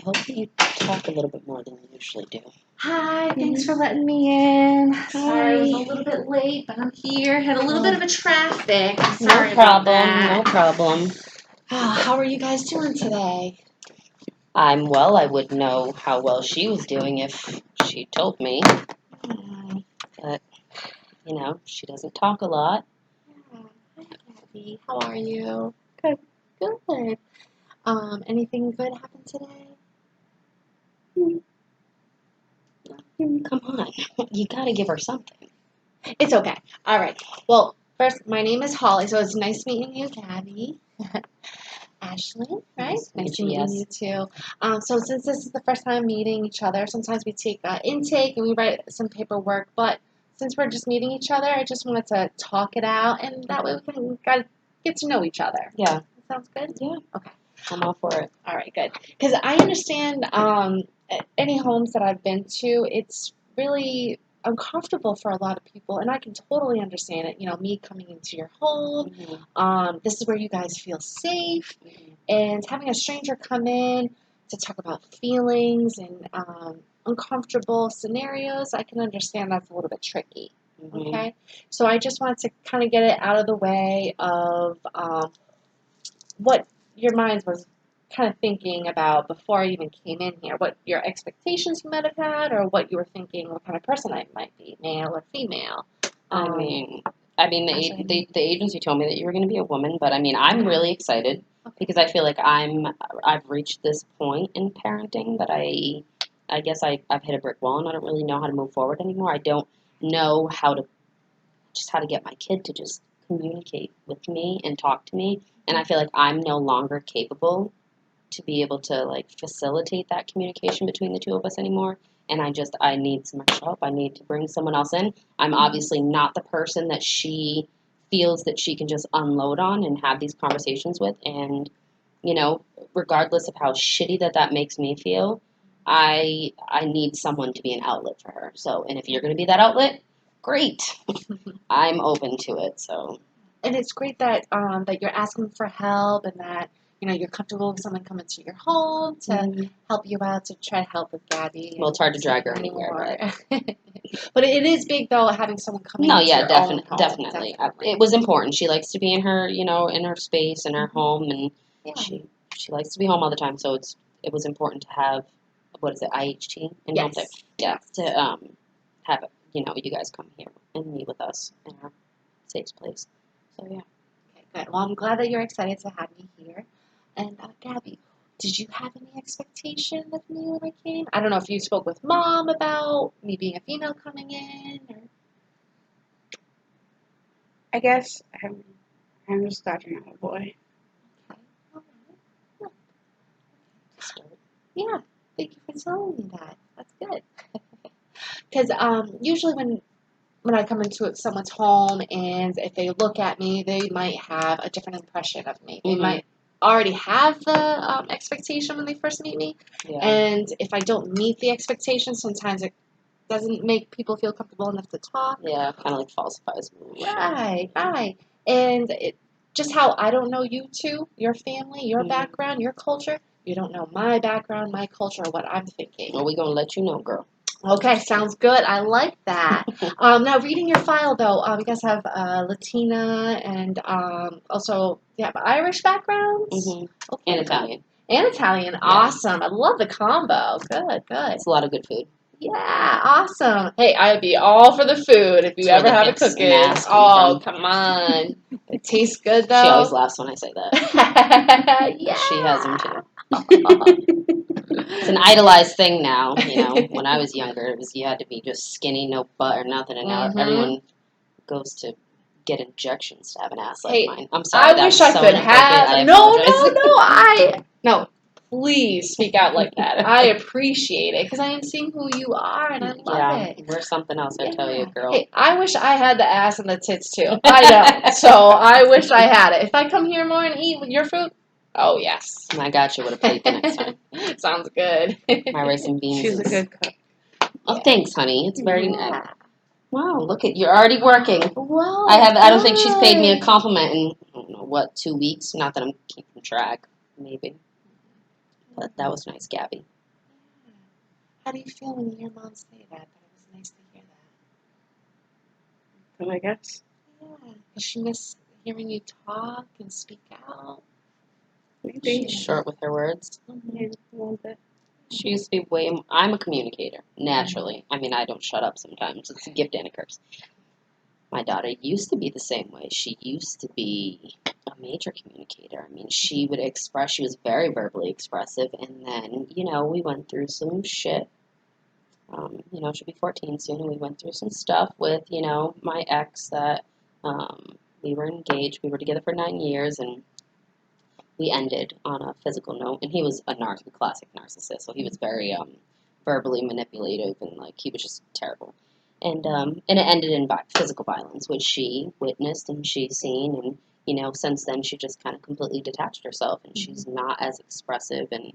hope that you talk a little bit more than you usually do. Hi, thanks for letting me in. Sorry I was a little bit late, but I'm here. Had a little bit of a traffic. Sorry about that. No problem. How are you guys doing today? I'm well. I would know how well she was doing if she told me. But, she doesn't talk a lot. Hi, Gabby. How are you? Good. Good. Anything good happened today? Come on. You gotta give her something. It's okay. All right. Well, first, my name is Holly, so it's nice meeting you, Gabby. Ashlee, right? Nice meeting you too. So since this is the first time meeting each other, sometimes we take intake and we write some paperwork, but since we're just meeting each other, I just wanted to talk it out, and that way we can get to know each other. Yeah. Sounds good? Yeah. Okay. I'm all for it. All right, good. Because I understand any homes that I've been to, it's really uncomfortable for a lot of people, and I can totally understand it. You know, me coming into your home, this is where you guys feel safe, and having a stranger come in to talk about feelings and uncomfortable scenarios, I can understand that's a little bit tricky. Okay, so I just wanted to kind of get it out of the way of what your mind was kind of thinking about before I even came in here, what your expectations you might have had, or what you were thinking, what kind of person I might be, male or female. I mean, the agency told me that you were going to be a woman, but I'm really excited because I feel like I've reached this point in parenting that I guess I've hit a brick wall and I don't really know how to move forward anymore. I don't know how to get my kid to just communicate with me and talk to me, and I feel like I'm no longer capable to be able to facilitate that communication between the two of us anymore. And I need some extra help. I need to bring someone else in. I'm obviously not the person that she feels that she can just unload on and have these conversations with. And, regardless of how shitty that makes me feel, I need someone to be an outlet for her. So, and if you're going to be that outlet, great. I'm open to it. So. And it's great that that you're asking for help and that you're comfortable with someone coming to your home to help you out, to try to help with Gabby. Well, it's hard to drag her anywhere. But it is big, though, having someone come in. No, yeah, definitely. It was important. She likes to be in her, in her space, in her home, and she likes to be home all the time. So it was important to have, what is it, IHT? In home there. Yeah, to have, you guys come here and meet with us in our safe place. So, yeah. Okay, good. Well, I'm glad that you're excited to have me here. And, Gabby, did you have any expectation of me when I came? I don't know if you spoke with Mom about me being a female coming in, or... I guess I'm just glad you're not a boy. Okay. All right. Yeah, thank you for telling me that. That's good. Because usually when I come into someone's home and if they look at me, they might have a different impression of me. They might already have the expectation when they first meet me. Yeah. And if I don't meet the expectation, sometimes it doesn't make people feel comfortable enough to talk. Yeah, kind of like falsifies me. Right. And just how I don't know you two, your family, your background, your culture. You don't know my background, my culture, or what I'm thinking. Well, we're going to let you know, girl. Okay, sounds good. I like that. Now, reading your file, though, you guys have Latina and also you have Irish backgrounds? Okay, and Italian. And Italian. Yeah. Awesome. I love the combo. Good. It's a lot of good food. Yeah, awesome. Hey, I'd be all for the food if you ever have a cooking. Oh, come on. It tastes good, though. She always laughs when I say that. Yeah. She has them, too. It's an idolized thing now, When I was younger, it was you had to be just skinny, no butt or nothing, and now everyone goes to get injections to have an ass like mine. I'm sorry. I wish I could have. No. Please speak out like that. I appreciate it because I am seeing who you are and I love it. We're something else, I tell you, girl. Hey, I wish I had the ass and the tits too. I don't. So I wish I had it. If I come here more and eat with your food, oh yes. I got you with a plate the next time. Sounds good. My rice and beans. She's a good cook. Oh, thanks, honey. It's very nice. Wow, look at you're already working. Well, I don't think she's paid me a compliment in I don't know 2 weeks. Not that I'm keeping track, maybe. But that was nice, Gabby. How do you feel when you hear mom say that? That it was nice to hear that. But I guess. Yeah. Does she miss hearing you talk and speak out? Maybe. She's short with her words. Yeah, a little bit. She used to be way. I'm a communicator naturally. I mean, I don't shut up sometimes. It's a gift and a curse. My daughter used to be the same way. She used to be a major communicator. I mean, she would express. She was very verbally expressive, and then we went through some shit. She'll be 14 soon, and we went through some stuff with my ex that we were engaged. We were together for 9 years, and we ended on a physical note, and he was a classic narcissist, so he was very verbally manipulative, and like he was just terrible. And it ended in physical violence, which she witnessed and she's seen, and since then she just kind of completely detached herself, and she's not as expressive. And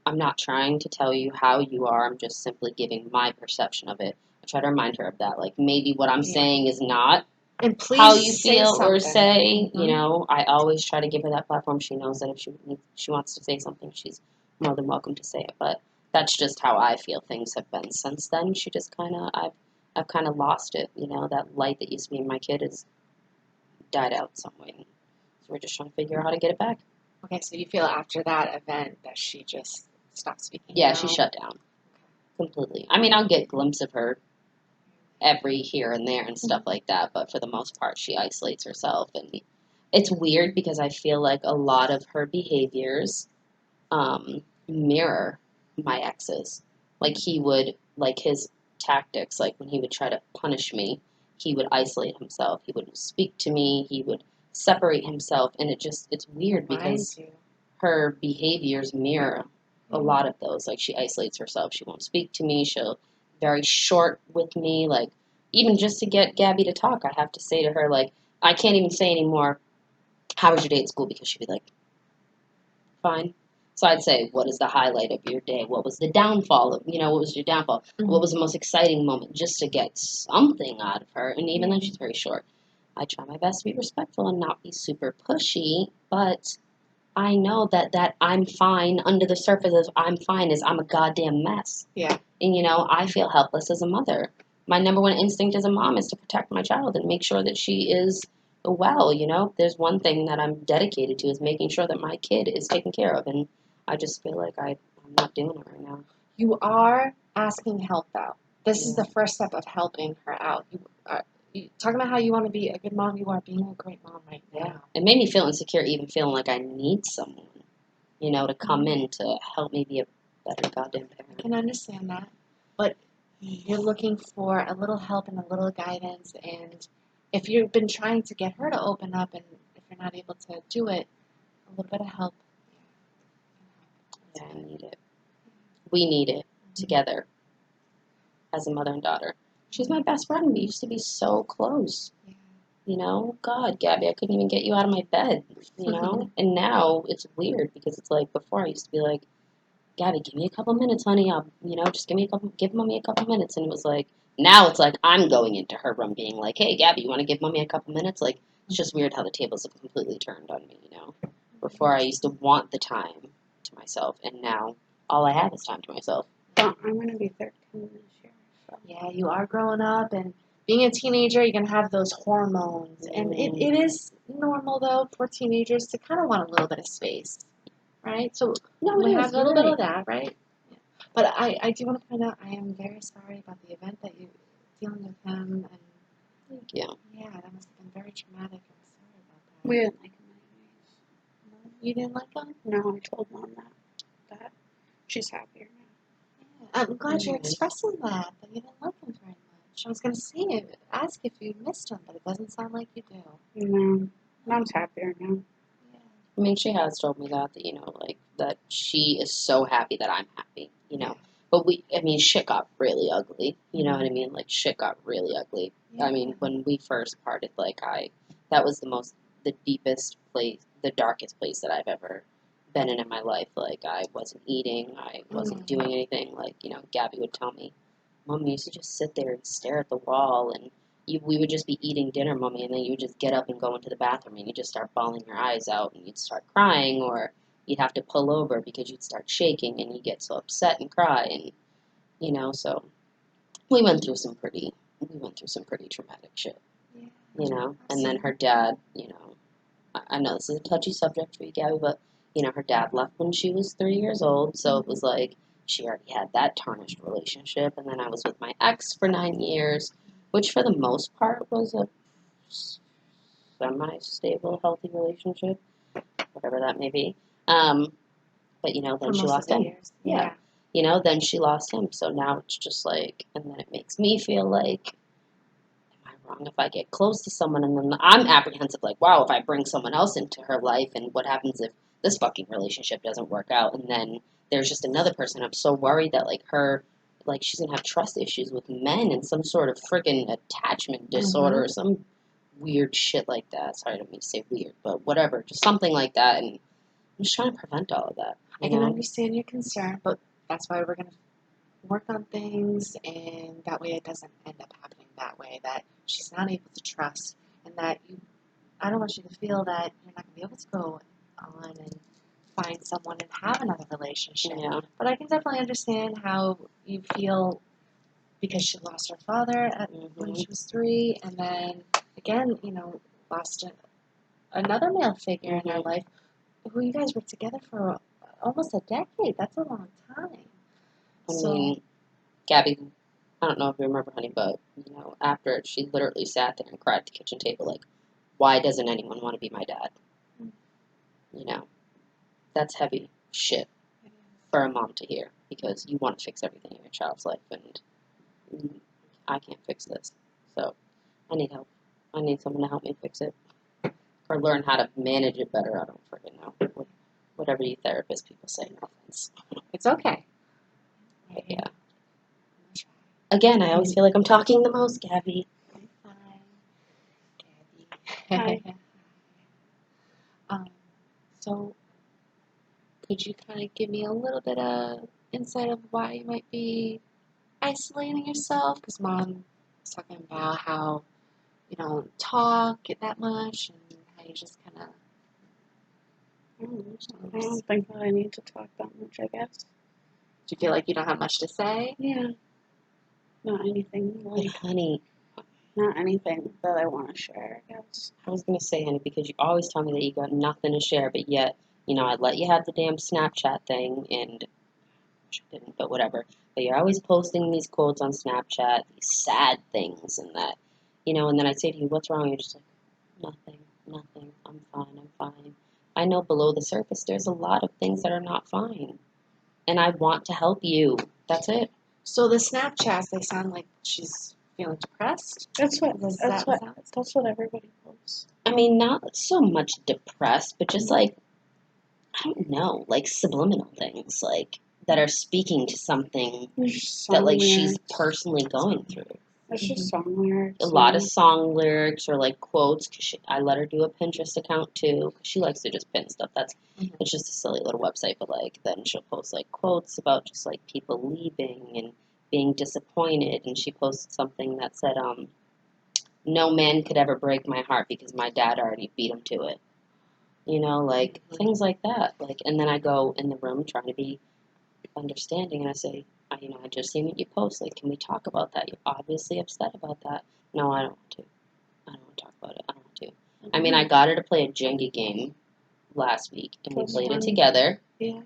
I'm not trying to tell you how you are. I'm just simply giving my perception of it. I try to remind her of that. Like maybe what I'm saying is not And please how you say feel or something. say. I always try to give her that platform. She knows that if she wants to say something, she's more than welcome to say it. But that's just how I feel things have been since then. She just I've kind of lost it. That light that used to be in my kid has died out some way. So we're just trying to figure out how to get it back. Okay, so you feel after that event that she just stopped speaking? Yeah, she shut down completely. I mean, I'll get a glimpse of her every here and there and stuff like that, but for the most part, she isolates herself. And it's weird because I feel like a lot of her behaviors mirror my ex's. Like his tactics, like when he would try to punish me, he would isolate himself. He wouldn't speak to me. He would separate himself, and it's weird because her behaviors mirror a lot of those. Like she isolates herself. She won't speak to me. She'll very short with me. Like even just to get Gabby to talk, I have to say to her like I can't even say anymore. How was your day at school? Because she'd be like, fine. So I'd say, what is the highlight of your day? What was the downfall of, what was your downfall? Mm-hmm. What was the most exciting moment? Just to get something out of her. And even then, she's very short. I try my best to be respectful and not be super pushy, but I know that I'm fine under the surface of I'm fine is I'm a goddamn mess. Yeah. And, I feel helpless as a mother. My number one instinct as a mom is to protect my child and make sure that she is well. There's one thing that I'm dedicated to is making sure that my kid is taken care of. And I just feel like I'm not doing it right now. You are asking help, though. This is Yeah. the first step of helping her out. You talking about how you want to be a good mom. You are being a great mom right now. It made me feel insecure, even feeling like I need someone, to come in to help me be a better goddamn I parent. can understand that, but you're looking for a little help and a little guidance. And if you've been trying to get her to open up, and if you're not able to do it, a little bit of help. Yeah, I need it. We need it together as a mother and daughter. She's my best friend. We used to be so close. God, Gabby, I couldn't even get you out of my bed, And now it's weird because it's like before I used to be like, Gabby, give me a couple minutes, honey. I'll, just give mommy a couple minutes. And it was like, now it's like I'm going into her room being like, hey, Gabby, you want to give mommy a couple minutes? Like, it's just weird how the tables have completely turned on me, Before I used to want the time to myself, and now all I have is time to myself. But I'm going to be 13 this year. So. Yeah, you are growing up, and being a teenager, you're going to have those hormones. And it is normal, though, for teenagers to kind of want a little bit of space, right? So we have a little bit of that, right? Yeah. But I do want to point out, I am very sorry about the event that you're dealing with him. And Thank you. yeah, that must have been very traumatic. I'm sorry about that. We didn't like him anyways. You didn't like him? No, I told Mom that she's happier now. Yeah, I'm glad you're expressing that you didn't like him very much. I was going to say, ask if you missed him, but it doesn't sound like you do. No, Mom's happier now. Yeah. I mean, she has told me that like that she is so happy that I'm happy, But shit got really ugly. You know what I mean? Like shit got really ugly. Yeah. I mean, when we first parted, that was the deepest place, the darkest place that I've ever been in my life. Like I wasn't eating, I wasn't doing anything. Like Gabby would tell me, Mom, you used to just sit there and stare at the wall, and we would just be eating dinner, Mommy, and then you would just get up and go into the bathroom, and you'd just start bawling your eyes out, and you'd start crying, or you'd have to pull over because you'd start shaking, and you'd get so upset and cry, and you know, so we went through some pretty traumatic shit, Yeah. you know. And then her dad, you know, I know this is a touchy subject for you, Gabby, but you know, her dad left when she was 3 years old, so it was like she already had that tarnished relationship. And then I was with my ex for 9 years, which for the most part was a semi-stable, healthy relationship, whatever that may be. But you know, then For she most lost of the him. years. Yeah. You know, then she lost him. So now it's just like, and then it makes me feel like, am I wrong if I get close to someone? And then I'm apprehensive, like, wow, if I bring someone else into her life, and what happens if this fucking relationship doesn't work out? And then there's just another person. I'm so worried that, like, she's gonna have trust issues with men and some sort of friggin' attachment disorder or some weird shit like that. Sorry, I don't mean to say weird, but whatever. Just something like that. And I'm just trying to prevent all of that. I can understand your concern, but that's why we're going to work on things, and that way it doesn't end up happening that way, that she's not able to trust, and that I don't want you to feel that you're not going to be able to go on and find someone and have another relationship. Yeah. But I can definitely understand how you feel because she lost her father when she was 3, and then again, you know, lost another male figure in her life who you guys were together for almost a decade. That's a long time. I mean, Gabby, I don't know if you remember, honey, but, you know, after she literally sat there and cried at the kitchen table, like, why doesn't anyone want to be my dad? You know, that's heavy shit for a mom to hear, because you want to fix everything in your child's life, and I can't fix this. So I need help. I need someone to help me fix it, or learn how to manage it better. I don't freaking know. Whatever you therapist people say, no offense. It's okay. But yeah. Again, I always feel like I'm talking the most, Gabby. Hi. So, could you kind of give me a little bit of insight of why you might be isolating yourself? Because Mom was talking about how you don't talk that much, and how you just kind of. I don't think that I need to talk that much, I guess. Do you feel like you don't have much to say? Yeah. Not anything, But honey, not anything that I want to share, I guess. I was gonna say, honey, because you always tell me that you got nothing to share, but yet, you know, I'd let you have the damn Snapchat thing, and which I didn't, but whatever. But you're always posting these quotes on Snapchat, these sad things, and that, you know. And then I say to you, "What's wrong?" You're just like, "Nothing. I'm fine." I know below the surface, there's a lot of things that are not fine, and I want to help you. That's it. So the Snapchats, they sound like she's feeling depressed. That's what everybody posts. I mean, not so much depressed, but just like, I don't know, like subliminal things, like that are speaking to something that like she's personally going through. It's just song lyrics. A lot of song lyrics or like quotes. Cause I let her do a Pinterest account too. Cause she likes to just pin stuff. It's just a silly little website, but like then she'll post like quotes about just like people leaving and being disappointed. And she posted something that said, "No man could ever break my heart because my dad already beat him to it." You know, like things like that. Like, and then I go in the room trying to be understanding, and I say, you know, I just seen what you post. Like, can we talk about that? You're obviously upset about that. No, I don't want to. I don't want to talk about it. I don't want to. I mean, I got her to play a Jenga game last week, and we played it together. Yeah.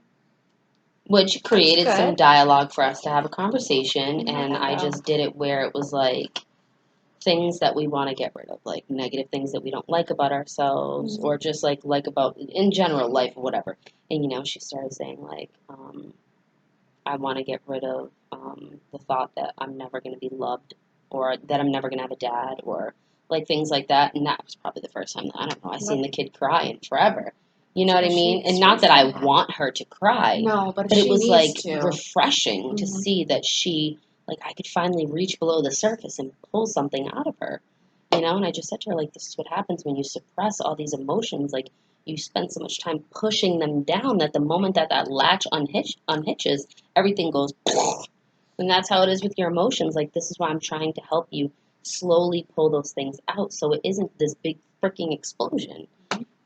Which created some dialogue for us to have a conversation, Yeah. and I just did it where it was like things that we want to get rid of, like negative things that we don't like about ourselves, or just like about in general life or whatever. And you know, she started saying like, I want to get rid of the thought that I'm never going to be loved, or that I'm never going to have a dad, or like things like that. And that was probably the first time that, I don't know, I seen the kid cry in forever. You know what I mean? And not that I want her to cry, No, but it was like to. refreshing to see that she, like, I could finally reach below the surface and pull something out of her. You know, and I just said to her, like, this is what happens when you suppress all these emotions. Like, you spend so much time pushing them down that the moment that latch unhitches, everything goes, and that's how it is with your emotions. Like, this is why I'm trying to help you slowly pull those things out so it isn't this big freaking explosion.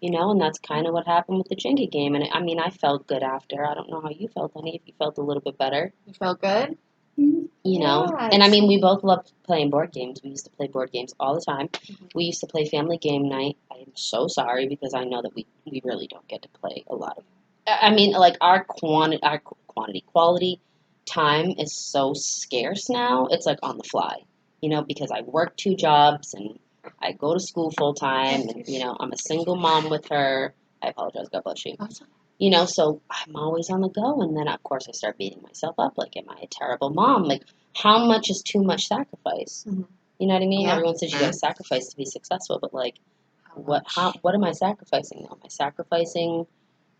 You know, and that's kind of what happened with the Jenga game. And I mean, I felt good after. I don't know how you felt, honey, if you felt a little bit better. You felt good? You know, Yeah, and I it's- mean, we both love playing board games. We used to play board games all the time. Mhm. We used to play family game night. I am so sorry because I know that we really don't get to play a lot of. I mean, like our quality time is so scarce now. It's like on the fly, you know, because I work 2 jobs and I go to school full time, and you know, I'm a single mom with her. I apologize. God bless you. You know, so I'm always on the go, and then of course I start beating myself up. Like, am I a terrible mom? Like, how much is too much sacrifice? Mhm. You know what I mean? Yeah. Everyone says you got to sacrifice to be successful, but like, How much? what am I sacrificing? Am I sacrificing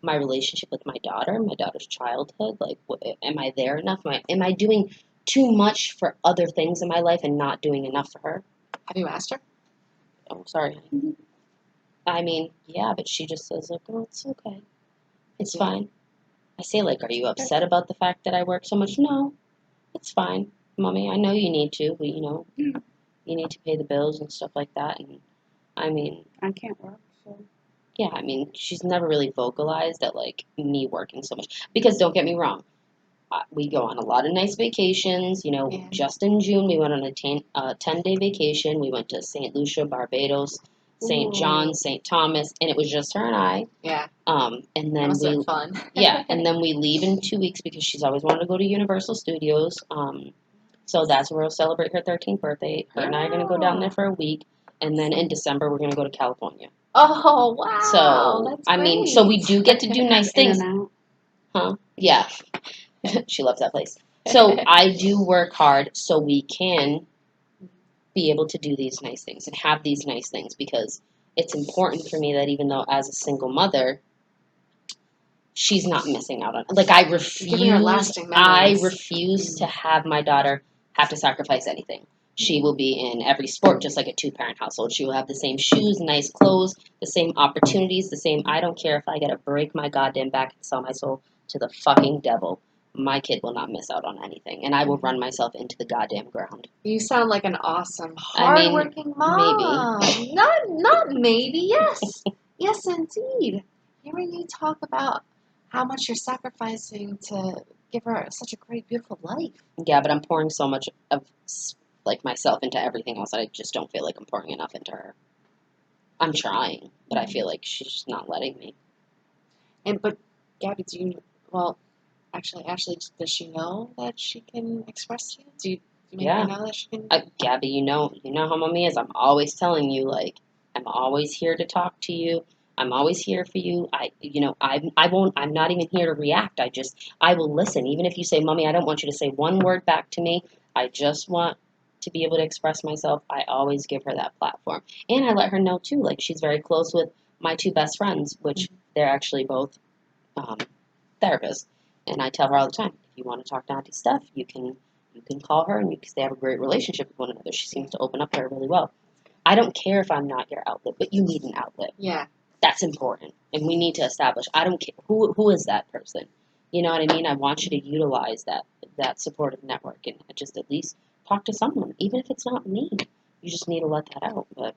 my relationship with my daughter's childhood? Like, am I there enough? Am I doing too much for other things in my life and not doing enough for her? Have you asked her? Oh, sorry, honey. Mhm. I mean, yeah, but she just says like, oh, it's okay, it's Yeah. fine. I say like, are you upset about the fact that I work so much? No, it's fine, mommy. I know you need to. You know, Mm. you need to pay the bills and stuff like that. And I mean, I can't work, so yeah, I mean, she's never really vocalized that like me working so much. Because don't get me wrong, we go on a lot of nice vacations. You know, Yeah. just in June we went on a 10-day vacation. We went to St. Lucia, Barbados, St. Ooh. John, St. Thomas, and it was just her and I. Yeah. And That then must have we been fun. yeah, and then we leave in 2 weeks because she's always wanted to go to Universal Studios. So that's where we'll celebrate her 13th birthday. Her and I are going to go down there for a week, and then in December we're going to go to California. Oh wow! So That's I mean, great. so we do get to do nice in things, and out. huh? Yeah, she loves that place. So I do work hard so we can be able to do these nice things and have these nice things because it's important for me that even though as a single mother, she's not missing out on it. Like Giving her lasting I memories. refuse to have my daughter have to sacrifice anything. She will be in every sport just like a 2-parent household. She will have the same shoes, nice clothes, the same opportunities, the same I don't care if I gotta break my goddamn back and sell my soul to the fucking devil. My kid will not miss out on anything. And I will run myself into the goddamn ground. You sound like an awesome, I mean, hardworking mom. maybe. Not maybe. Yes, yes, indeed. Hearing you talk about how much you're sacrificing to give her such a great, beautiful life. Yeah, but I'm pouring so much of like myself into everything else that I just don't feel like I'm pouring enough into her. I'm trying, but I feel like she's just not letting me. But Gabby, do you? Well, actually, Ashley, does she know that she can express to you? Do you make Yeah. her know that she can? Gabby, you know how mommy is. I'm always telling you, like, I'm always here to talk to you. I'm always here for you. I won't. I'm not even here to react. I will listen. Even if you say, "Mommy, I don't want you to say one word back to me. I just want to be able to express myself." I always give her that platform, and I let her know too. Like, she's very close with my 2 best friends, which they're actually both um, therapists, and I tell her all the time, if you want to talk to Auntie Steph, you can call her, and because they have a great relationship with one another. She seems to open up to her really well. I don't care if I'm not your outlet, but you need an outlet. Yeah. That's important, and we need to establish. I don't care who is that person. You know what I mean? I want you to utilize that supportive network and just at least talk to someone, even if it's not me. You just need to let that out. But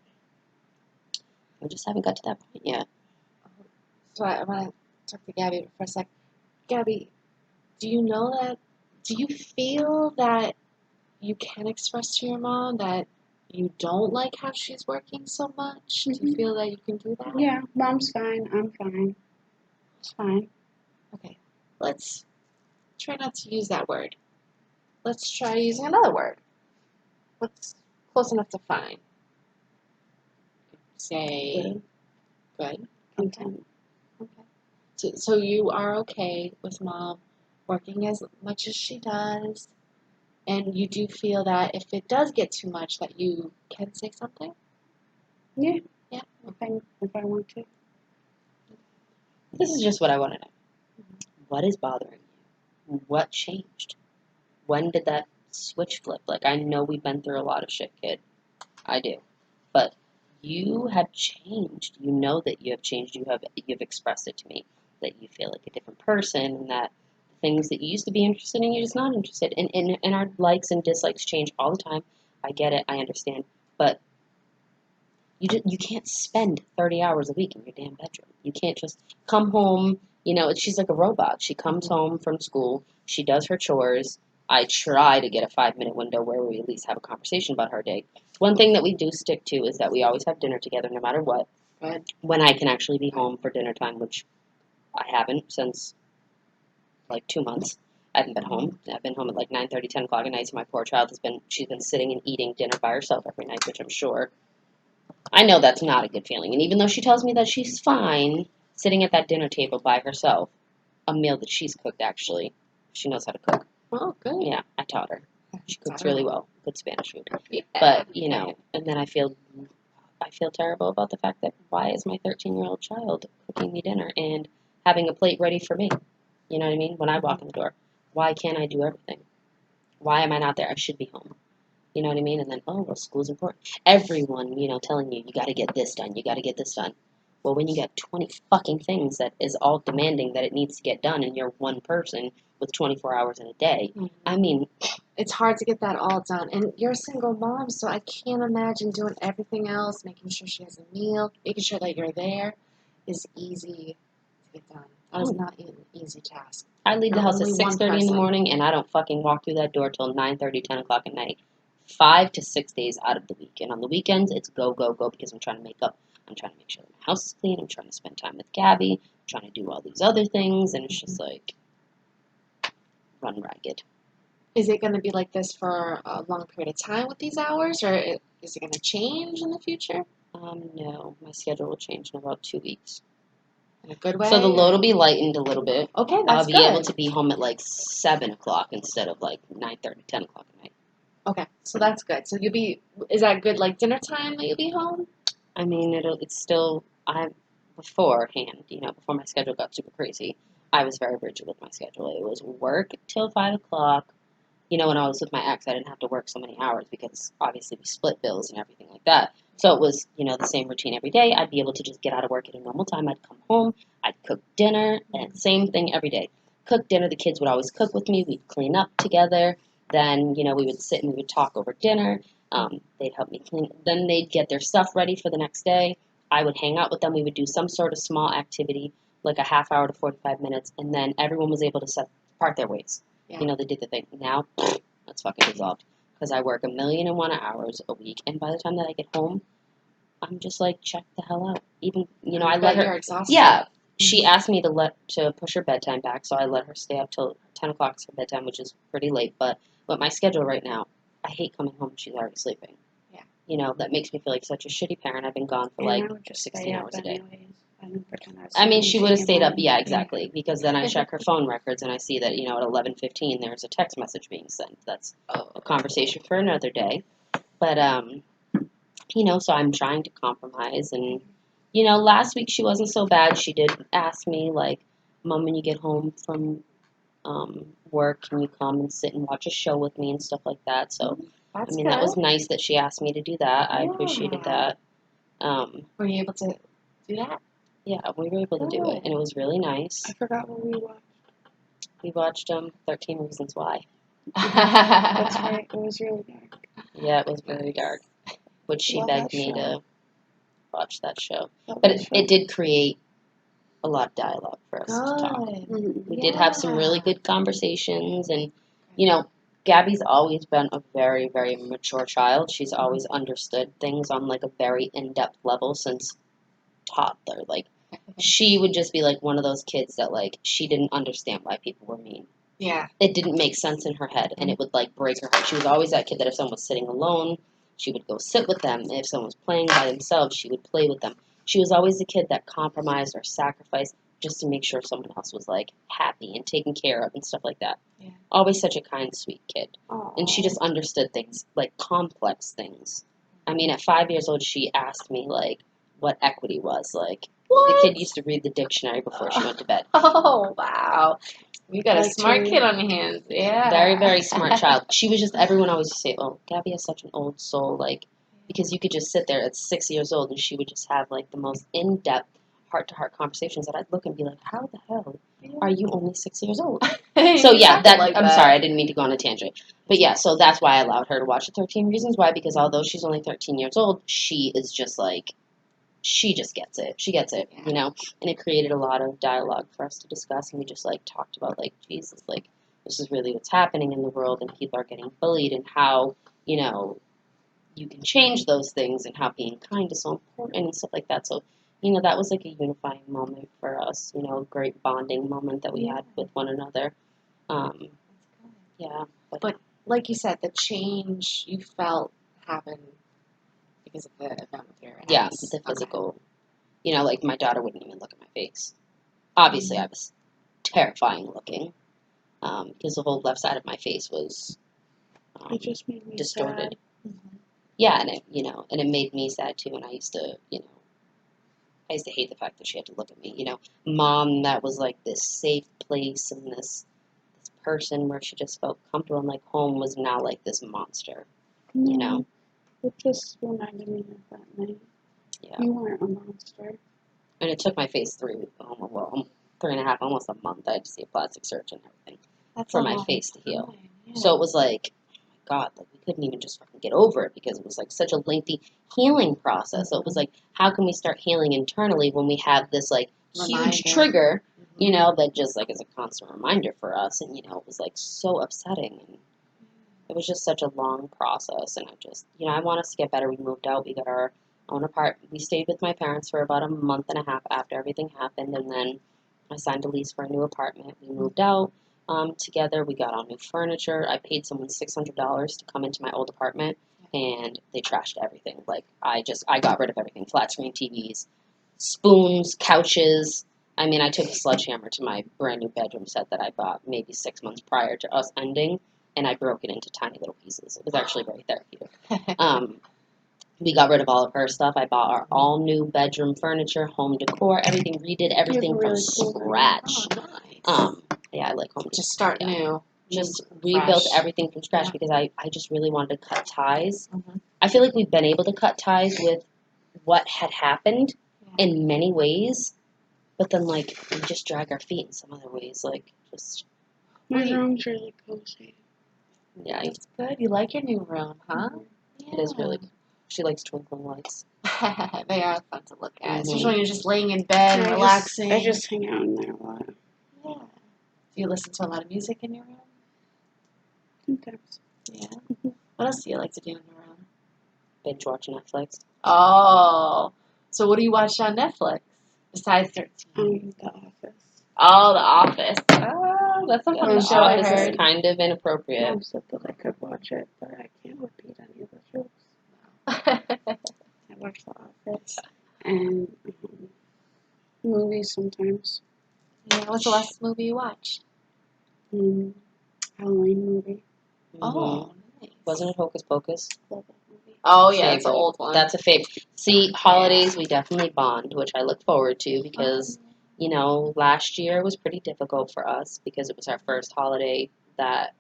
I just haven't got to that point yet. So I want to talk to Gabby for a sec. Gabby, do you know that? Do you feel that you can express to your mom that you don't like how she's working so much? Do you feel that you can do that? Yeah, mom's fine. I'm fine. It's fine. Okay, let's try not to use that word. Let's try using another word. What's close enough to fine? Say good. Content. Okay. So you are okay with mom working as much as she does, and you do feel that if it does get too much, that you can say something. Yeah, Yeah. if I want to. This is just what I want to know. What is bothering you? What changed? When did that switch flip? Like, I know we've been through a lot of shit, kid. I do. But you have changed. You know that you have changed. You've expressed it to me that you feel like a different person and that the things that you used to be interested in, you're just not interested in. And our likes and dislikes change all the time. I get it. I understand. But you can't spend 30 hours a week in your damn bedroom. You can't just come home. You know, she's like a robot. She comes home from school. She does her chores. I try to get a 5-minute window where we at least have a conversation about her day. One thing that we do stick to is that we always have dinner together no matter what. Good. When I can actually be home for dinner time, which I haven't since like 2 months. I haven't been home. I've been home at like 9:30, 10 o'clock at night, so my poor child she's been sitting and eating dinner by herself every night, which I'm sure, I know that's not a good feeling. And even though she tells me that she's fine sitting at that dinner table by herself, a meal that she's cooked actually, she knows how to cook. Oh, good. Yeah, I taught her. She cooks Wow. really well. Good Spanish food. Yeah. But, you know, and then I feel terrible about the fact that why is my 13-year-old child cooking me dinner and having a plate ready for me? You know what I mean? When I walk in the door, why can't I do everything? Why am I not there? I should be home. You know what I mean? And then, oh, well, school's important. Everyone, you know, telling you, you got to get this done. You got to get this done. Well, when you got 20 fucking things that is all demanding that it needs to get done and you're one person with 24 hours in a day, I mean, it's hard to get that all done. And you're a single mom, so I can't imagine doing everything else, making sure she has a meal, making sure that you're there is easy to get done. That is not an easy task. I leave the house at Only one 6:30 in the person. morning and I don't fucking walk through that door till 9:30, 10 o'clock at night. 5 to 6 days out of the week. And on the weekends, it's go, go, go because I'm trying to make up. I'm trying to make sure that my house is clean. I'm trying to spend time with Gabby. I'm trying to do all these other things. And it's just like run ragged. Is it going to be like this for a long period of time with these hours, or is it going to change in the future? No, my schedule will change in about 2 weeks. In a good way? So the load will be lightened a little bit. Okay, that's I'll be good. able to be home at like 7 o'clock instead of like 9:30, 10 o'clock at night. Okay, so that's good. So is that good like dinner time that you'll be home? I mean, it's still, beforehand, you know, before my schedule got super crazy, I was very rigid with my schedule. It was work till 5 o'clock. You know, when I was with my ex, I didn't have to work so many hours because obviously we split bills and everything like that. So it was, you know, the same routine every day. I'd be able to just get out of work at a normal time. I'd come home, I'd cook dinner, and same thing every day. Cook dinner, the kids would always cook with me. We'd clean up together. Then, you know, we would sit and we would talk over dinner. They'd help me clean. Then they'd get their stuff ready for the next day. I would hang out with them. We would do some sort of small activity, like a half hour to 45 minutes, and then everyone was able to part their ways. Yeah. You know, they did the thing. Now, that's fucking resolved. Because I work 1,000,001 hours a week, and by the time that I get home, I'm just like, check the hell out. Even, you know, I let her. You're exhausted. Yeah, she asked me to push her bedtime back, so I let her stay up till 10 o'clock is her bedtime, which is pretty late. But with my schedule right now, I hate coming home and she's already sleeping. Yeah. You know, that makes me feel like such a shitty parent. I've been gone for like 16 hours a day. I mean, she would have stayed up, yeah, exactly, because then I check her phone records and I see that, you know, at 11:15 there's a text message being sent. That's a conversation for another day. But, you know, so I'm trying to compromise. And, you know, last week she wasn't so bad. She did ask me, like, Mom, when you get home from work, can you come and sit and watch a show with me and stuff like that? So, I mean, that was nice that she asked me to do that. I appreciated that. Were you able to do that? Yeah, we were able to do it, and it was really nice. I forgot what we watched. We watched 13 Reasons Why. That's right. It was really dark. Yeah, it was very dark, which she Love begged that me show. to watch that show. Love But that show. it did create a lot of dialogue for us to talk. Good. We did have some really good conversations, and, you know, Gabby's always been a very, very mature child. She's always understood things on, like, a very in-depth level since toddler. Like, she would just be, like, one of those kids that, like, she didn't understand why people were mean. Yeah. It didn't make sense in her head, and it would, like, break her heart. She was always that kid that if someone was sitting alone, she would go sit with them. If someone was playing by themselves, she would play with them. She was always the kid that compromised or sacrificed just to make sure someone else was, like, happy and taken care of and stuff like that. Yeah. Always such a kind, sweet kid. Aww. And she just understood things, like, complex things. I mean, at 5 years old, she asked me, like, what equity was. Like, the kid used to read the dictionary before she went to bed. Oh, wow. You got a Like smart to- kid on your hands. Yeah. Very, very smart child. She was just, everyone always used to say, oh, Gabby has such an old soul, like, because you could just sit there at 6 years old and she would just have, like, the most in-depth, heart-to-heart conversations that I'd look and be like, how the hell are you only 6 years old? So, yeah, I'm sorry, I didn't mean to go on a tangent. But, yeah, so that's why I allowed her to watch the 13 Reasons Why, because although she's only 13 years old, she is just, like, she just gets it. She gets it, you know? And it created a lot of dialogue for us to discuss, and we just, like, talked about, like, Jesus, like, this is really what's happening in the world, and people are getting bullied, and how, you know, you can change those things, and how being kind is so important and stuff like that. So, you know, that was like a unifying moment for us, you know, a great bonding moment that we had with one another. Um, yeah. But like you said, the change you felt happened because of the event with your yeah, ex. the physical, you know, like my daughter wouldn't even look at my face. Obviously, I was terrifying looking, because the whole left side of my face was It just made me distorted. sad. Yeah, and it, you know, and it made me sad too. And I used to, you know, I used to hate the fact that she had to look at me. You know, mom that was like this safe place and this person where she just felt comfortable and like home was now like this monster. You know, It just reminded me of that night. yeah. You weren't a monster. And it took my face 3.5, almost a month. I had to see a plastic surgeon and everything That's for a my long face to heal. time, yeah. So it was like, God, like we couldn't even just fucking get over it because it was like such a lengthy healing process. So it was like, how can we start healing internally when we have this like huge Reminder. trigger, you know, that just like is a constant reminder for us. And you know, it was like so upsetting, and it was just such a long process. And I just, you know, I want us to get better. We moved out. We got our own apartment. We stayed with my parents for about a month and a half after everything happened, and then I signed a lease for a new apartment. We moved out together. We got all new furniture. I paid someone $600 to come into my old apartment, and they trashed everything. Like I got rid of everything: flat screen TVs, spoons, couches. I mean, I took a sledgehammer to my brand new bedroom set that I bought maybe 6 months prior to us ending, and I broke it into tiny little pieces. It was actually very therapeutic. We got rid of all of her stuff. I bought our all new bedroom furniture, home decor, everything, redid everything from scratch. Oh, nice. Yeah, I like home Just start yeah. new. Just Fresh. rebuilt everything from scratch Yeah. because I just really wanted to cut ties. Mhm. I feel like we've been able to cut ties with what had happened Yeah. in many ways, but then like we just drag our feet in some other ways. Like just My room's really cozy. yeah, It's good. You like your new room, huh? it is really. She likes twinkling lights. They are fun to look at, Mhm. especially when you're just laying in bed, I relaxing. I just hang out in there a lot. Yeah. Do you listen to a lot of music in your room? Sometimes. Yeah. What else do you like to do in your room? Binge watch Netflix. Oh, so what do you watch on Netflix besides 13? The Office. Oh, The Office. Oh, that's a Yeah, fun the show, I Office is heard. kind of inappropriate. Mom said that I could watch it, but I can't repeat any of the jokes. I watch The Office and movies sometimes. Yeah, what's the last movie you watched? Halloween movie. Oh, nice. Wasn't it Hocus Pocus? Love that movie. Oh, yeah, it's an Favorite. old one. That's a favorite. See, holidays we definitely bond, which I look forward to because, you know, last year was pretty difficult for us because it was our first holiday that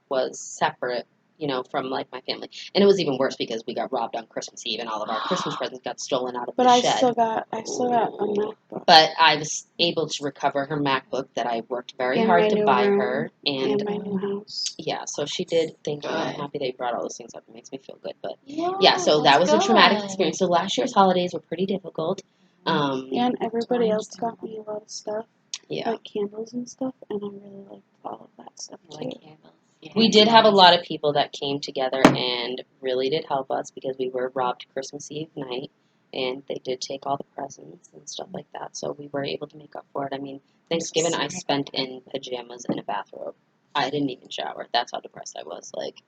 was separate, you know, from like my family. And it was even worse because we got robbed on Christmas Eve and all of our Christmas presents got stolen out of But the I shed. still got a MacBook. But I was able to recover her MacBook that I worked very And hard my to new buy room. her. And my new house. Yeah, so she did. Thank you. I'm Good. happy they brought all those things up. It makes me feel good. But Yeah, yeah, so that was that's a traumatic good. experience. So last year's holidays were pretty difficult. And everybody else got me a lot of stuff. Yeah, Like candles and stuff. And I really liked all of that stuff I too. like candles. Yeah, we it's did have a nice. lot of people that came together and really did help us because we were robbed Christmas Eve night, and they did take all the presents and stuff like that. So we were able to make up for it. I mean, Thanksgiving I spent in pajamas and a bathrobe. I didn't even shower. That's how depressed I was. Like,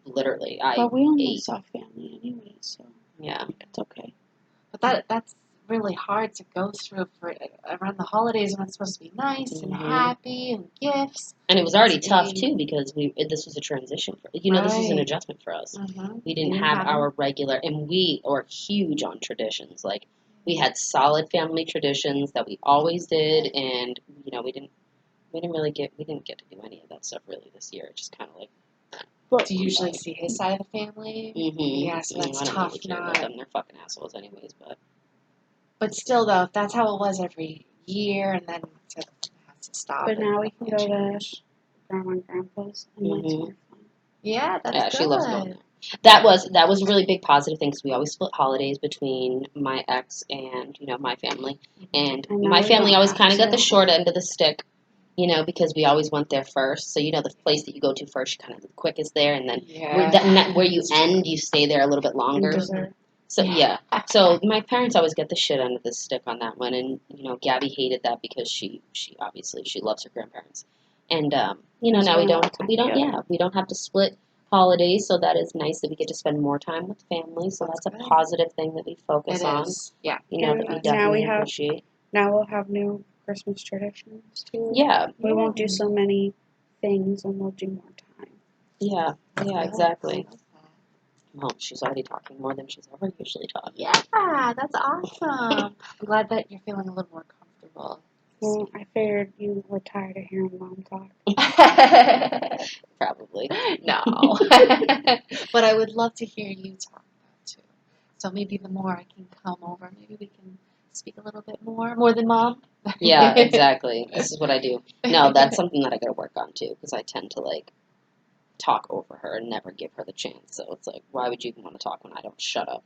literally, I But we only ate. saw family anyway, so Yeah. it's okay. But that's really hard to go through for around the holidays when it's supposed to be nice and Mhm. happy and gifts. And it was already It's tough big. too because this was a transition for this was an Right. adjustment for us. Mhm. We didn't You have have our regular, and we are huge on traditions. Like we had solid family traditions that we always did, and you know we didn't get to do any of that stuff really this year. It just kind of like. But Do you usually see his side of the family? Mm-hmm. Yeah, so that's I don't tough. really care about them. They're fucking assholes anyways. But still, though, if that's how it was every year, and then it has to stop. But now we can go to change. Grandma and Grandpa's, and that's Mhm. more fun. Yeah, that's Yeah, good. she loves going there. That was a really big positive thing because we always split holidays between my ex and my family, and And now my we family don't always have kind of got the to. short end of the stick You know, because we always went there first. So, you know, the place that you go to first, you kind of the quickest there, and then where you end, you stay there a little bit And longer. dessert. So, yeah. So, my parents always get the shit end of the stick on that one. And, you know, Gabby hated that because she obviously, she loves her grandparents. And, you know, That's now why I want time together. we don't have to split holidays. So, that is nice that we get to spend more time with family. So, that's a good. positive thing that we focus It on. is. Yeah. You know, And that we now definitely we have- appreciate. Now we'll have new Christmas traditions too. Yeah. We won't do so many things, and we'll do more time. Yeah. Yeah, I exactly. love that. Well, she's already talking more than she's ever usually talking. Yeah, that's awesome. I'm glad that you're feeling a little more comfortable. Well, I figured you were tired of hearing Mom talk. Probably. No. But I would love to hear you talk about too. So maybe the more I can come over, maybe we can speak a little bit more than Mom. Yeah, exactly. This is what I do. No, that's something that I gotta work on too, because I tend to like talk over her and never give her the chance. So it's like, why would you even want to talk when I don't shut up?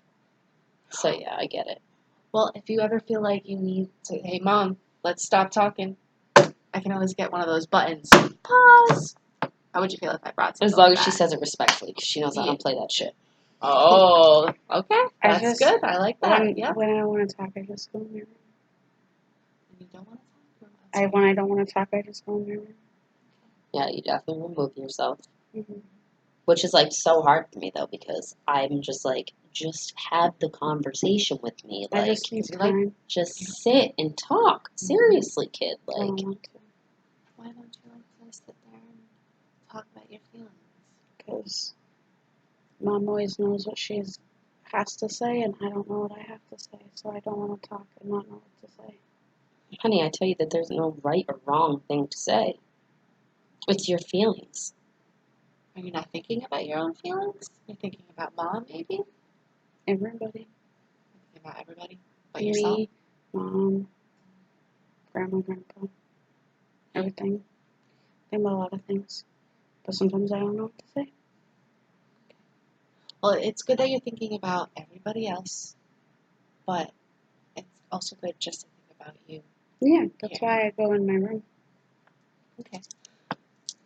So yeah, I get it. Well, if you ever feel like you need to, hey, Mom, let's stop talking, I can always get one of those buttons. Pause. How would you feel if I brought something As long as like she that? says it respectfully, because she knows I Yeah. don't play that shit. Oh, okay. I That's just- good. I like that. Yeah. When I want to talk, I just go in my room. You don't want to talk? When I don't want to talk, I just go in my room. Yeah, you definitely remove yourself. Mm-hmm. Which is like so hard for me though, because I'm just like, just have the conversation with me. I Like, just need you like- time. just sit and talk. Seriously, kid. I Like, don't want to, Why don't you like to sit there and talk about your feelings? because Mom always knows what she has to say, and I don't know what I have to say, so I don't want to talk and not know what to say. honey, I tell you that there's no right or wrong thing to say. It's your feelings. Are you not thinking about your own feelings? You're thinking about Mom, maybe? Everybody. Thinking about everybody but yourself? Me, Mom, Grandma, Grandpa, everything. Think about a lot of things, but sometimes I don't know what to say. Well, it's good that you're thinking about everybody else, but it's also good just to think about you. Yeah, that's Yeah. why I go in my room. Okay.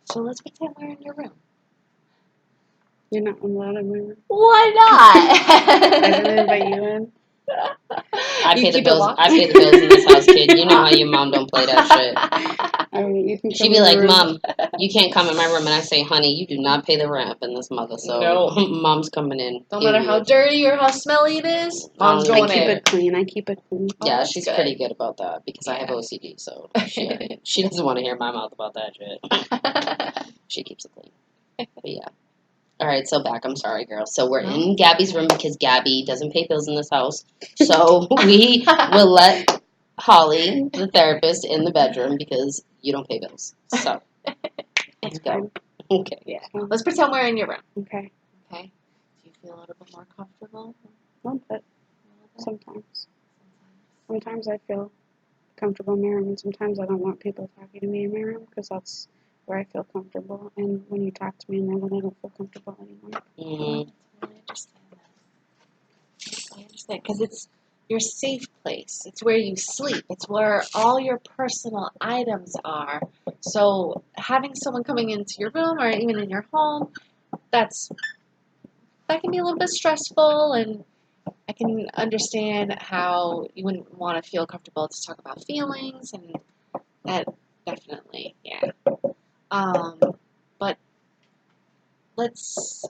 So let's pretend we're in your room. You're not allowed in my room. Why I didn't not? invite you in. I You pay the keep it bills. locked? I pay the bills in this house, kid. You know how your mom don't play that shit. You can She'd come be in the like, room. Mom, you can't come in my room. And I say, honey, you do not pay the rent up in this mother. So No. Mom's coming in. No matter how Period. dirty or how smelly it is, Mom's I going I keep in. it clean. I keep it clean. Oh, Yeah, that's she's good. pretty good about that because I have Yeah. OCD. So she doesn't want to hear my mouth about that shit. She keeps it clean. But yeah. All right, so back. I'm sorry, girl. So we're in Gabby's room because Gabby doesn't pay bills in this house. So we will let Holly, the therapist, in the bedroom because you don't pay bills. So let's go. Okay. Yeah. Let's pretend we're in your room. Okay. Okay. Do you feel a little bit more comfortable? Well, but A little bit? sometimes. Sometimes I feel comfortable in my room, and sometimes I don't want people talking to me in my room because that's where I feel comfortable. And when you talk to me in there, then I don't feel comfortable anymore. Mm, I understand that. I understand because it's your safe place. It's where you sleep. It's where all your personal items are. So having someone coming into your room or even in your home, that can be a little bit stressful, and I can understand how you wouldn't want to feel comfortable to talk about feelings, and that definitely, yeah. But let's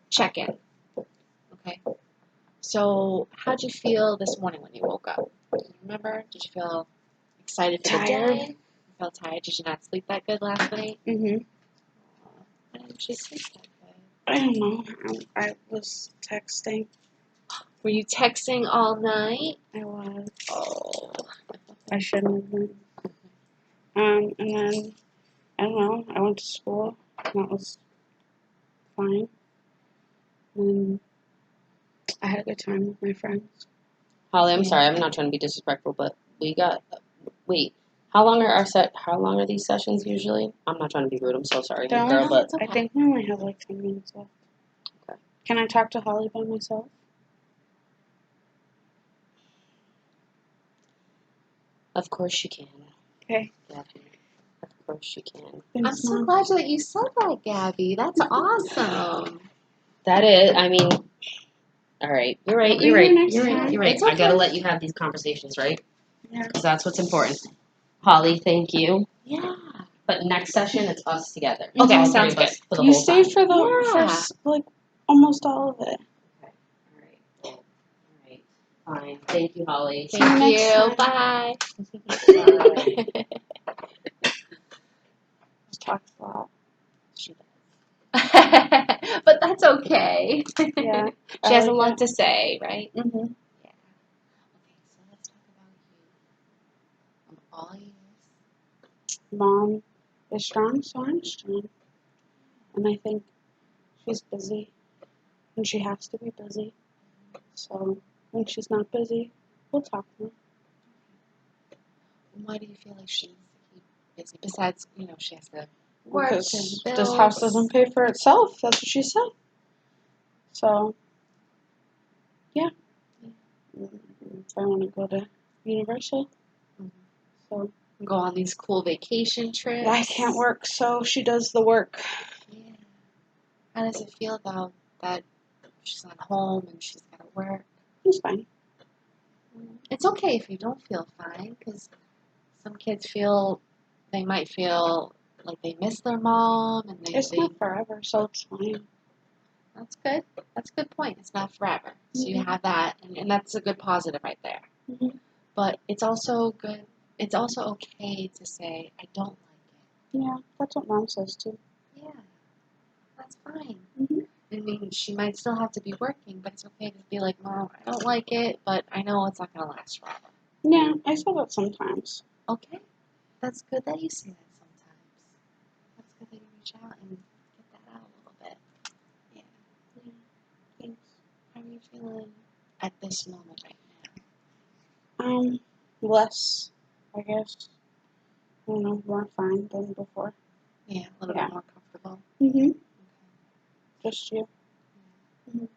check in, okay? So, how'd you feel this morning when you woke up? Do you remember? Did you feel excited for the Tired. day? You felt tired? Did you not sleep that good last night? Mm-hmm. Why didn't you sleep that good? I don't know. I was texting. Were you texting all night? I was. Oh. I shouldn't have been. And then, I don't know, I went to school. And that was fine. And I had a good time with my friends. Holly, I'm Yeah. sorry. I'm not trying to be disrespectful, but we got. Wait, how long are How long are these sessions usually? I'm not trying to be rude. I'm so sorry, Don't- girl, but It's okay. I think we only have like 10 minutes left. Okay. Can I talk to Holly by myself? of course you can. Okay. Yeah. Of whenever she can. I'm Thanks, so Mom. glad that you said that, Gabby. That's awesome. That is, I mean, all right. You're right. I'll be You're here right. next You're right. time. You're right. It's I gotta okay. let you have these conversations, right? Yeah. Because that's what's important. Holly, thank you. Yeah. But next session, it's us together. Okay, All sounds three of us good. for the You whole stay time. for the Yeah. first, like, almost all of it. Okay. All right. Fine. Thank you, Holly. See you Thank next you. time. Bye. Bye. Just talks a lot. She does. But that's okay. Yeah. She has a like lot to say, right? it. Mm-hmm. Yeah. Okay, so let's talk about you. I'm all ears. Mom is strong, so I'm strong. And I think she's busy. And she has to be busy. So when she's not busy, we'll talk more. Why do you feel like she needs to keep busy? Besides, she has to work and Because bills. this house doesn't pay for itself. That's what she said. So, yeah. I want to go to Universal. Mhm. So Go on these cool vacation trips. I can't work, so she does the work. Yeah. How does it feel though that she's not home and she's got to work? It's fine. It's okay if you don't feel fine, because some kids might feel like they miss their mom, and It's not forever, so it's fine. that's good. That's a good point. It's not forever. So you Mhm. have that, and that's a good positive right there. Mhm. But it's also good. It's also okay to say, I don't like Yeah, that's what Mom says too. it. Yeah, that's fine. Mhm. I mean, she might still have to be working, but it's okay to be like, Mom, I don't like it, but I know it's not going to last forever. Yeah, I say that sometimes. Okay. That's good that you say that sometimes. That's good that you reach out and get that out a little bit. Yeah. Thanks. How are you feeling at this moment right Less, I guess. I don't know, more fine than before. now? Yeah, a little Yeah. bit more comfortable. Mhm. Okay. Just you. Do you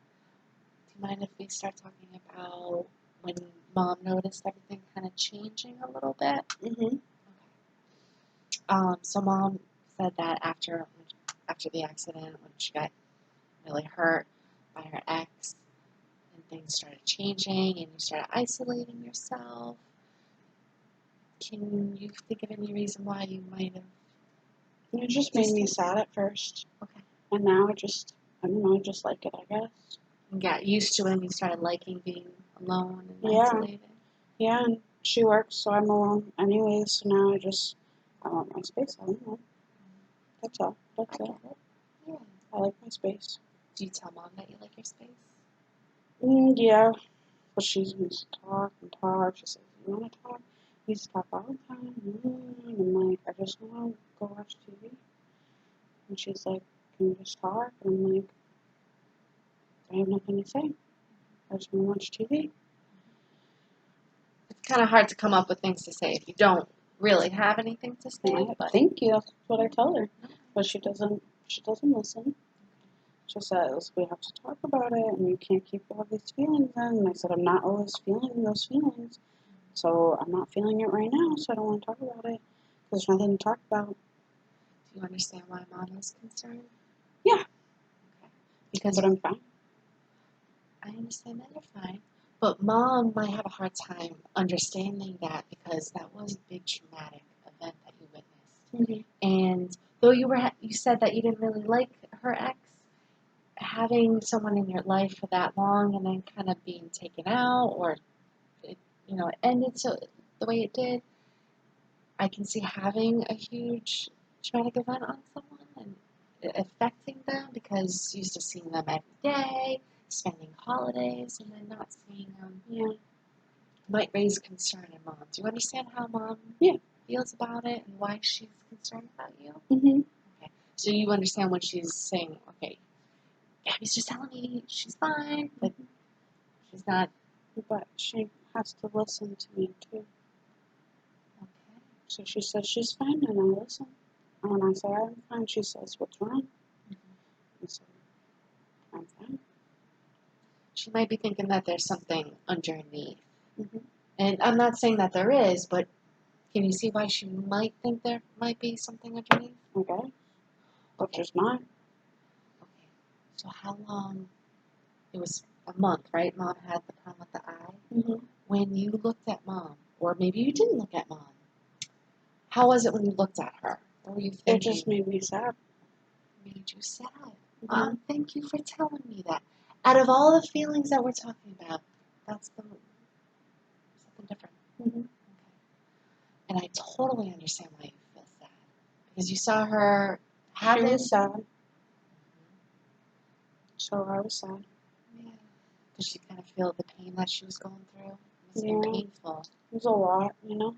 mind if we start talking about when Mom noticed everything kind of changing a little bit? Mhm. So Mom said that after the accident, when she got really hurt by her ex, and things started changing, and you started isolating yourself. Can you think of any reason why you might have? It just made me sad at first. Okay. And now I don't know, I just like it, I guess. And got used to it, and you started liking being alone and Yeah. isolated? Yeah, and she works, so I'm alone anyways, so now I want my space, I don't know. That's all. That's I it. get it. Yeah. I like my space. Do you tell Mom that you like your space? Yeah. But she wants to talk and talk. She says, you want to talk? We used to talk all the time. And I'm like, I just want to go watch TV. And she's like, can we just talk? And I'm like, I have nothing to say. I just want to watch TV. It's kind of hard to come up with things to say if you don't really have anything to say. But Thank you. That's what I tell her. But she doesn't listen. She says, we have to talk about it, and you can't keep all these feelings in. And I said, I'm not always feeling those feelings. So I'm not feeling it right now, so I don't want to talk about it. There's nothing to talk about. do you understand why Mom is concerned? Yeah. Okay. Because But I'm fine. I understand that you're fine, but Mom might have a hard time understanding that, because that was a big traumatic event that you witnessed. And though you said that you didn't really like her ex, having someone in your life for that long and then kind of being taken out, or it ended so the way it did, I can see having a huge traumatic event on someone and it affecting them, because you're used to seeing them every day, spending holidays, and then not seeing them. Yeah. Might raise concern in Mom. Do you understand how Mom feels about it and why she's concerned about you? Mm-hmm. Okay. So you understand when she's saying, okay, Gabby's just telling me she's fine, but she's not. But she has to listen to me too. Okay. So she says she's fine, and I listen. And when I say I'm fine, she says, what's wrong? I say, I'm fine. She might be thinking that there's something underneath. Mm-hmm. And I'm not saying that there is, but Can you see why she might think there might be something underneath? Okay. But there's not. Okay. So how long? It was a month, right? Mom had the problem with the eye. Mm-hmm. When you looked at Mom, or maybe you didn't look at Mom, how was it when you looked at her? What were you It thinking? just made me sad. Made you sad. Mhm. Thank you for telling me that. Out of all the feelings that we're talking about, that's something different. Mm-hmm. Okay. And I totally understand why you feel sad. Because you saw her have She it. was sad. So I was sad. Yeah. Because you kind of feel the pain that she was going through. It must have Yeah. been painful. It was a lot, you know?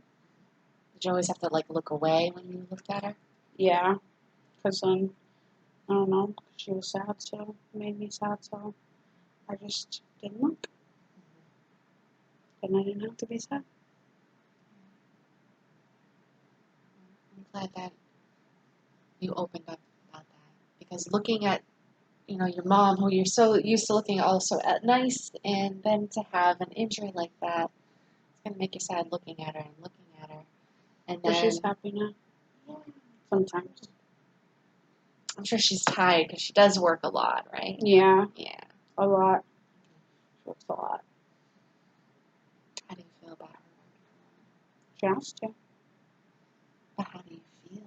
Did you always have to like look away when you looked at her? Yeah. Because then, I don't know, she was sad, so it made me sad, so I just didn't look. And I didn't have to be sad. I'm glad that you opened up about that. Because looking at, your mom, who you're so used to looking also at nice, and then to have an injury like that, it's gonna make you sad looking at her and looking at her. And But then she's happy now. yeah, Sometimes. I'm sure she's tired because she does work a lot, right? Yeah. Yeah. A lot. She works a lot. How do you feel about her? She has to. But how do you feel?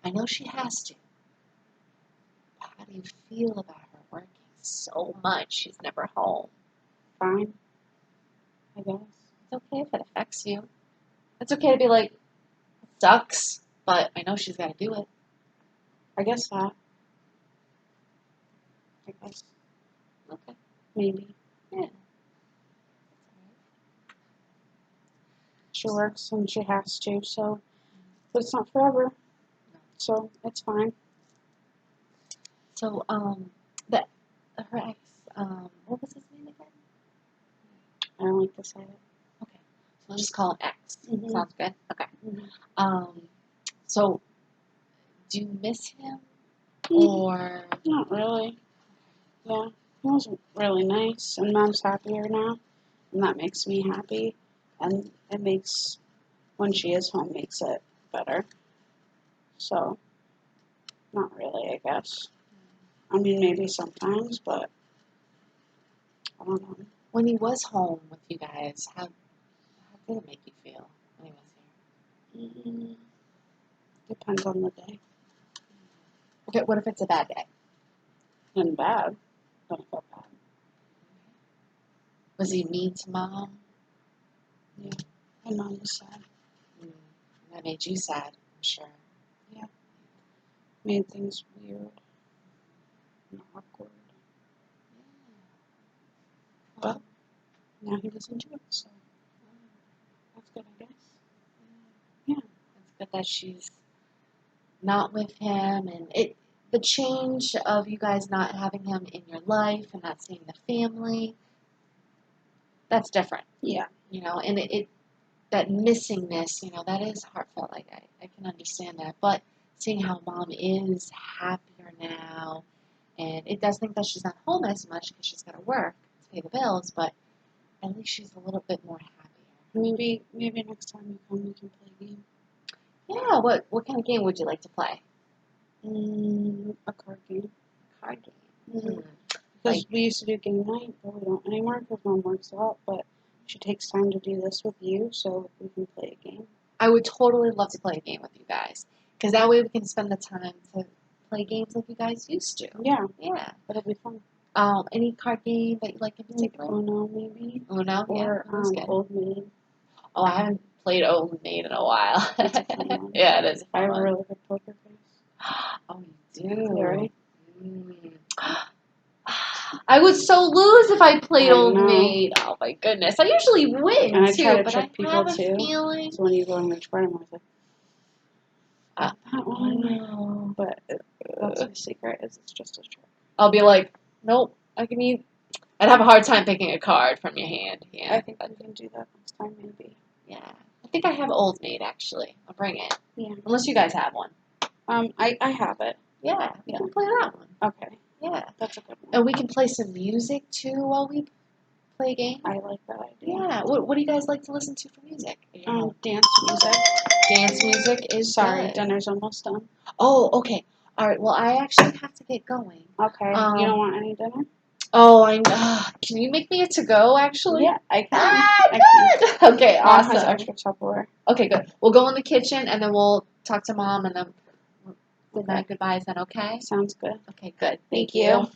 I know she has to. But how do you feel about her working so much? She's never home. Fine. I guess. It's okay if it affects you. It's okay to be like, it sucks, but I know she's got to do it. I guess that. I guess. Okay. Maybe. Yeah. She works and she has to, so. But it's not forever. No. So it's fine. So, her ex, what was his name again? I don't like to say it. Okay. So we'll just call him X. Mhm. Sounds good? Okay. Mm-hmm. So, do you miss him? Or, Not really. Yeah. It wasn't really nice. And Mom's happier now. And that makes me happy. And it makes, when she is home, makes it better. So, not really, I guess. I mean, maybe sometimes, but I don't know. when he was home with you guys, how did it make you feel when he was here? Mm, depends on the day. Okay, what if it's a bad day? And bad. Don't feel bad. Was he mean to Mom? Yeah. And Mom was sad. That made you sad, I'm sure. Yeah. Made things weird and awkward. But now he doesn't do it, so that's good, I guess. Yeah. It's good that she's not with him, and the change of you guys not having him in your life and not seeing the family, that's different, Yeah. and that missingness, that is heartfelt. I can understand that, but seeing how Mom is happier now, and it does think that she's not home as much because she's got to work to pay the bills, but at least she's a little bit more happier. Maybe next time you come we can play a game. Yeah, what kind of game would you like to play? A card game. Card game. Mm-hmm. Because we used to do game night, but we don't anymore because Mom works a lot. But she takes time to do this with you, so we can play a game. I would totally love to play a game with you guys, because that way we can spend the time to play games like you guys used to. Yeah. Yeah. That'll be fun. Any card game that you like in particular? Uno, maybe. Uno, Or yeah, that's good. Old Maid. Oh, I haven't played Old Maid in a while. It's a fun one. Yeah, it is. I have a Fun. really good poker face. Oh, you do. You ready? I would so lose if I played I Old know. Maid. Oh my goodness! I usually win And I too, try to but trick I people have a too. feeling. So when you go in which part, I'm always like, that one. Oh. But that's the secret. Is it's just a trick. I'll be like, nope. I'd have a hard time picking a card from your hand. Yeah. I think we can do that next time, maybe. Yeah. I think I have Old Maid actually. I'll bring it. Yeah. Unless you guys have one. I have it. Yeah, we can play that one. Okay. Yeah. That's a good one. And we can play some music too while we play a game. I like that idea. Yeah. What do you guys like to listen to for music? Dance music. Dance music is Sorry, good. dinner's almost done. Oh, okay. All right. Well, I actually have to get going. Okay. You don't want any dinner? Oh, can you make me a to-go, actually? Yeah, I can. Ah, I can. good. Okay, Mom has awesome. extra Tupperware. Okay, good. We'll go in the kitchen, and then we'll talk to Mom, and then good night, goodbye. Is that okay? Sounds good. Okay, good. Thank you.